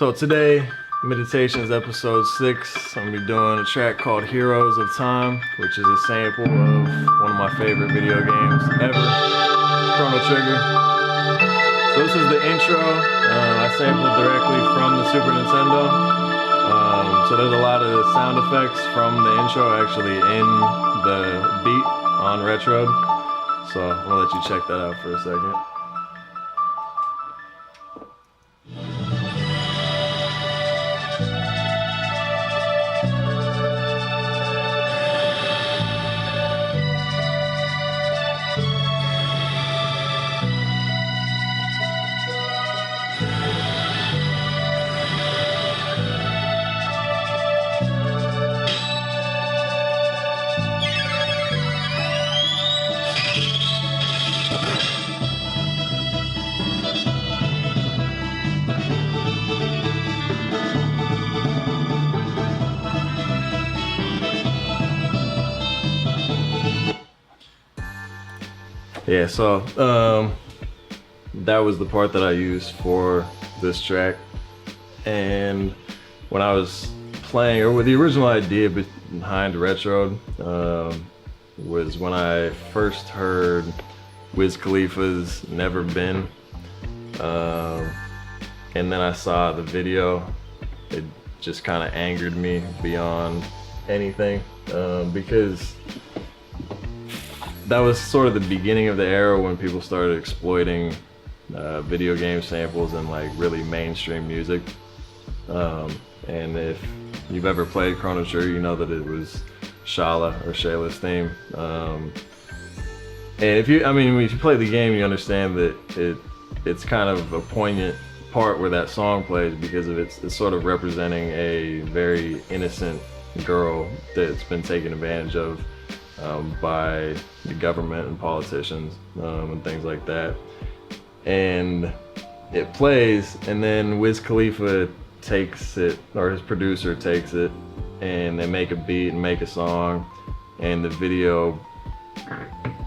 So today, Meditations episode 6, I'm gonna be doing a track called Heroes of Time, which is a sample of one of my favorite video games ever, Chrono Trigger. So this is the intro. I sampled directly from the Super Nintendo. So there's a lot of sound effects from the intro actually in the beat on Retro. So I'm gonna let you check that out for a second. Yeah, so that was the part that I used for this track. And when I was playing, or with the original idea behind Retro, was when I first heard Wiz Khalifa's Never Been. And then I saw the video. It just kind of angered me beyond anything, because that was sort of the beginning of the era when people started exploiting video game samples and like really mainstream music. And if you've ever played Chrono Trigger, you know that it was Shala or Shayla's theme. And if you play the game, you understand that it's kind of a poignant part where that song plays because of it's sort of representing a very innocent girl that's been taken advantage of by the government and politicians and things like that. And it plays, and then Wiz Khalifa takes it, or his producer takes it, and they make a beat and make a song, and the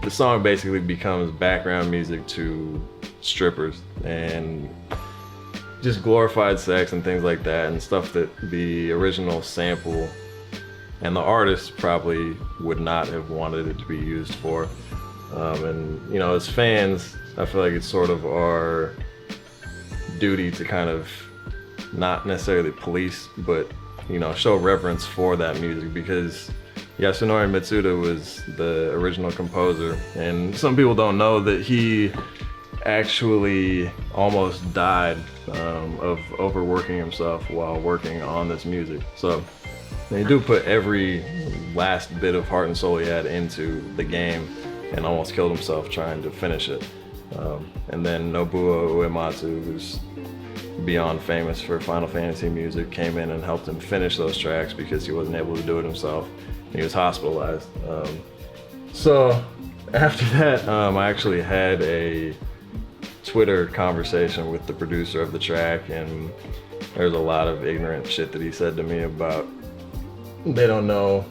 song basically becomes background music to strippers and just glorified sex and things like that, and stuff that the original sample and the artist probably would not have wanted it to be used for. And you know, as fans, I feel like it's sort of our duty to kind of not necessarily police, but you know, show reverence for that music, because Yasunori Mitsuda was the original composer, and some people don't know that he actually almost died of overworking himself while working on this music. So they do put every last bit of heart and soul he had into the game, and almost killed himself trying to finish it. And then Nobuo Uematsu, who's beyond famous for Final Fantasy music, came in and helped him finish those tracks because he wasn't able to do it himself. He was hospitalized. So after that, I actually had a Twitter conversation with the producer of the track, and there's a lot of ignorant shit that he said to me about they don't know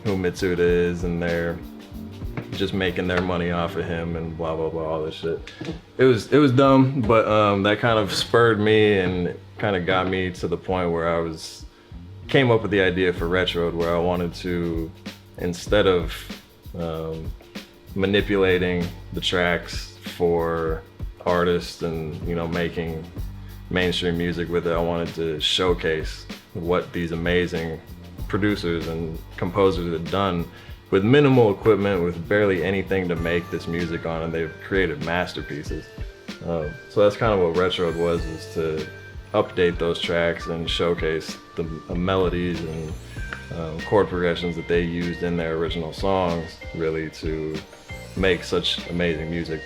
who Mitsuda is and they're just making their money off of him and blah blah blah, all this shit. It was dumb, but that kind of spurred me and kind of got me to the point where I came up with the idea for Retro, where I wanted to, instead of manipulating the tracks for artists and, you know, making mainstream music with it, I wanted to showcase what these amazing producers and composers had done with minimal equipment, with barely anything to make this music on, and they've created masterpieces. So that's kind of what Retro was to update those tracks and showcase the melodies and chord progressions that they used in their original songs, really, to make such amazing music.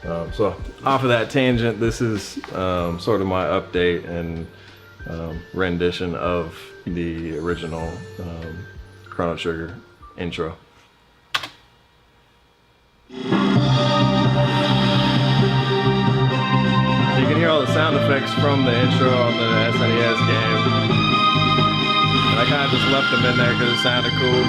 So off of that tangent, this is sort of my update and rendition of the original Chrono Trigger intro. You can hear all the sound effects from the intro on the SNES game, and I kind of just left them in there because it sounded cool.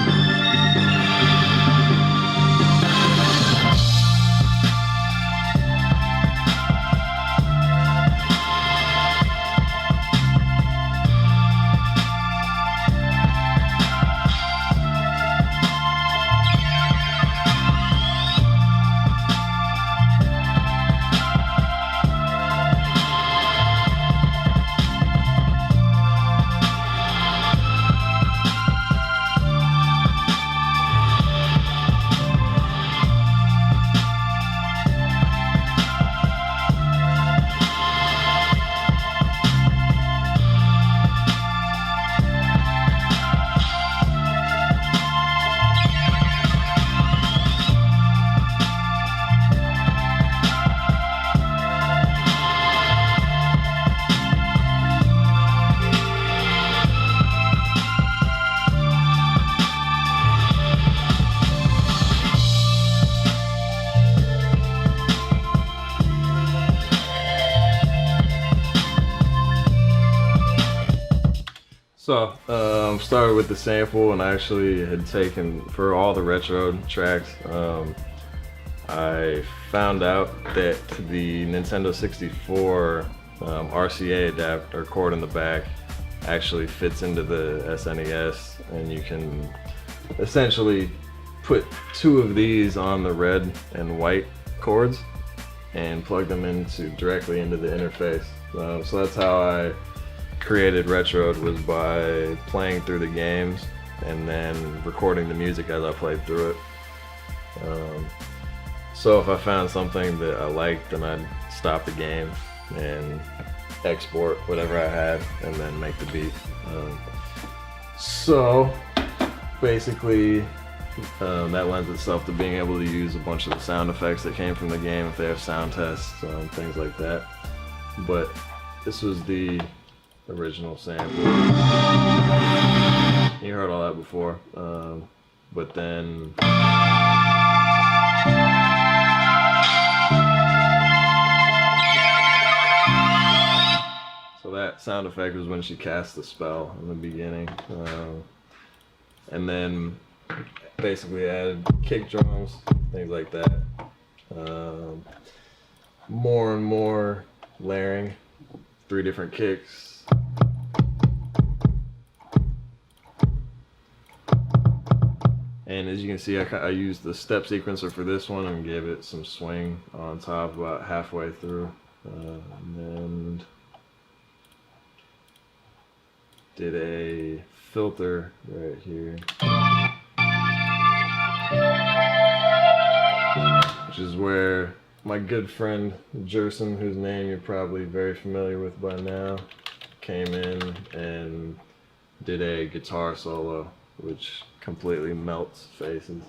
So, started with the sample, and I actually had taken, for all the retro tracks, I found out that the Nintendo 64 RCA adapter cord in the back actually fits into the SNES, and you can essentially put two of these on the red and white cords and plug them directly into the interface. So that's how I created Retroed, was by playing through the games and then recording the music as I played through it. So if I found something that I liked, then I'd stop the game and export whatever I had and then make the beat. So basically that lends itself to being able to use a bunch of the sound effects that came from the game if they have sound tests, things like that. But this was the original sample. You heard all that before, but then so that sound effect was when she cast the spell in the beginning, and then basically added kick drums, things like that. More and more layering, 3 different kicks. And as you can see, I used the step sequencer for this one and gave it some swing on top about halfway through. And did a filter right here, which is where my good friend Jerson, whose name you're probably very familiar with by now, came in and did a guitar solo, which completely melts faces.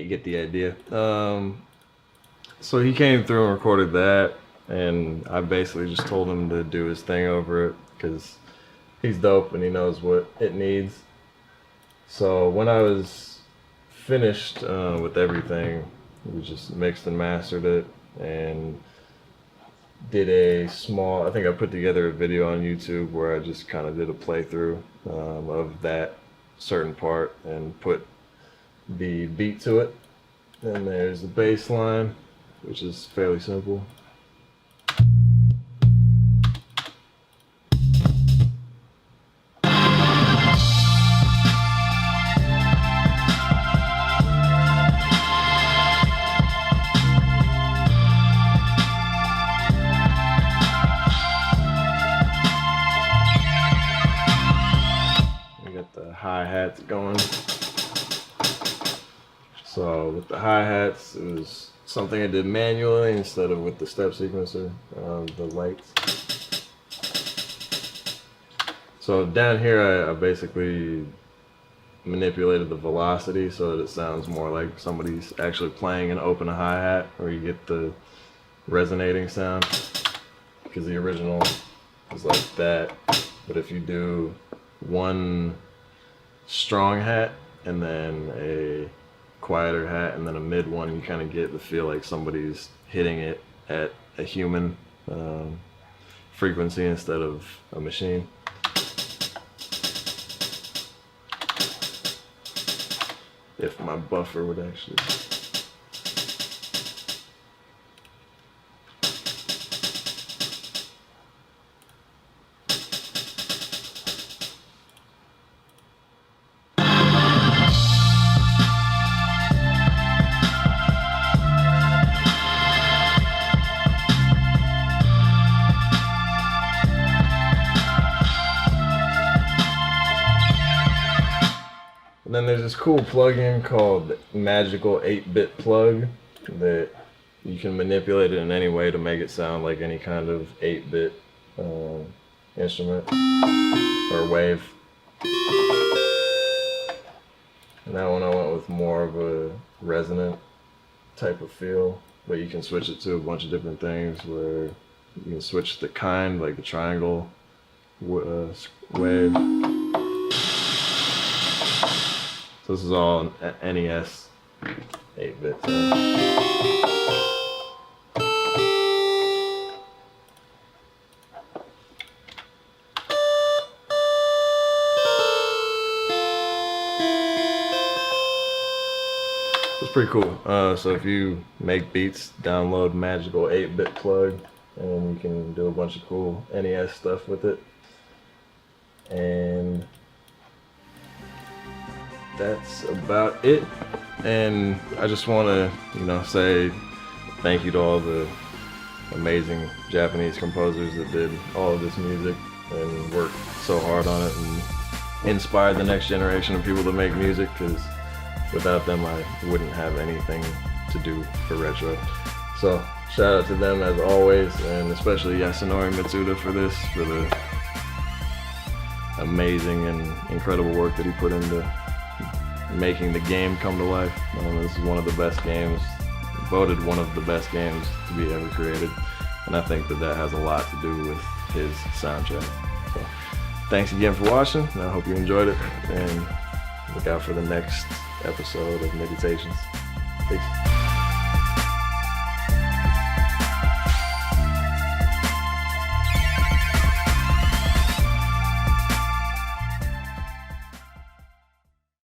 Get the idea. So he came through and recorded that, and I basically just told him to do his thing over it because he's dope and he knows what it needs. So when I was finished with everything, we just mixed and mastered it and did a small, I think I put together a video on YouTube where I just kind of did a playthrough of that certain part and put the beat to it. Then there's the bass line, which is fairly simple. We got the hi-hats going. So with the hi-hats, it was something I did manually instead of with the step sequencer, the lights. So down here, I basically manipulated the velocity so that it sounds more like somebody's actually playing an open hi-hat, where you get the resonating sound, because the original is like that. But if you do one strong hat and then a quieter hat and then a mid one, you kind of get the feel like somebody's hitting it at a human frequency instead of a machine. if my buffer would actually. And then there's this cool plugin called Magical 8-bit Plug that you can manipulate it in any way to make it sound like any kind of 8-bit instrument or wave. And that one I went with more of a resonant type of feel, but you can switch it to a bunch of different things where you can switch the kind, like the triangle wave. So this is all NES 8-bit thing. It's pretty cool. So if you make beats, download Magical 8-bit Plug, and you can do a bunch of cool NES stuff with it. And that's about it. And I just want to, say thank you to all the amazing Japanese composers that did all of this music and worked so hard on it and inspired the next generation of people to make music, because without them I wouldn't have anything to do for retro. So shout out to them as always, and especially Yasunori Mitsuda for the amazing and incredible work that he put into making the game come to life. This is one of the best games, voted one of the best games to be ever created, and I think that has a lot to do with his soundtrack. So thanks again for watching, and I hope you enjoyed it, and look out for the next episode of Meditations. Peace.